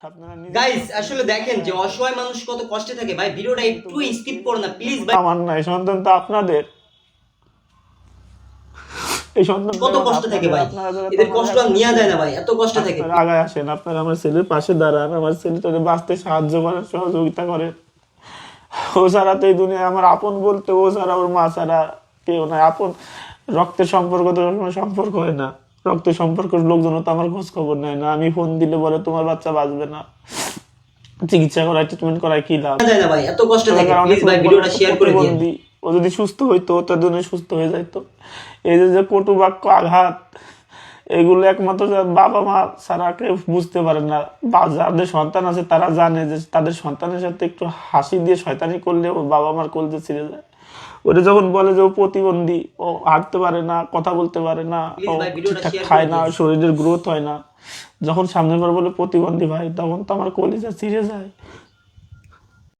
আপনারা গাইস আসলে দেখেন যে অসহায় মানুষ কত কষ্টে থাকে ভাই, ভিডিওটা একটু স্কিপ করো না প্লিজ ভাই। আমার নাই সন্তান তো আপনাদের, এই সন্তান কত কষ্ট থাকে ভাই, এদের কষ্ট আর নেওয়া যায় না ভাই, এত কষ্ট থাকে। আপনারা আগায় আসেন, আপনারা আমার ছেলের পাশে দাঁড়ান, আমার ছেলে তাদের বাঁচতে সাহায্য করেন, সহযোগিতা করেন। ও ছাড়া তো এই দুনিয়ায় আমার আপন বলতে ও ছাড়া, ওর মা ছাড়া কেউ নাই আপন। রক্তের সম্পর্ক তো সবসময় সম্পর্ক হয় না, রক্তের সম্পর্কের লোকজন তো আমার খোঁজ খবর নেয় না। আমি ফোন দিলে বলে তোমার বাচ্চা বাঁচবে না, চিকিৎসা করায় ট্রিটমেন্ট করায় কি লাভ? নেওয়া যায় না ভাই, এত কষ্ট থাকে, প্লিজ ভাই ভিডিওটা শেয়ার করে দিন। ও যদি সুস্থ হইতো তার জন্য সুস্থ হয়ে যাইতো। এই যে কটু বাক্য, আঘাত, এগুলো একমাত্র বাবা মা ছাড়া কেউ বুঝতে পারে না। বা যাদের সন্তান আছে তারা জানে যে তাদের সন্তানের সাথে একটু হাসি দিয়ে শয়তানি করলে ও বাবা মার কলজে ছিঁড়ে যায়। ওরা যখন বলে যে ও প্রতিবন্ধী, ও হাঁটতে পারে না, কথা বলতে পারে না, ও ঠিকঠাক খায় না, শরীরের গ্রোথ হয় না, যখন সামনে বার বলে প্রতিবন্ধী ভাই, তখন তো আমার কলিজা ছিঁড়ে যায়।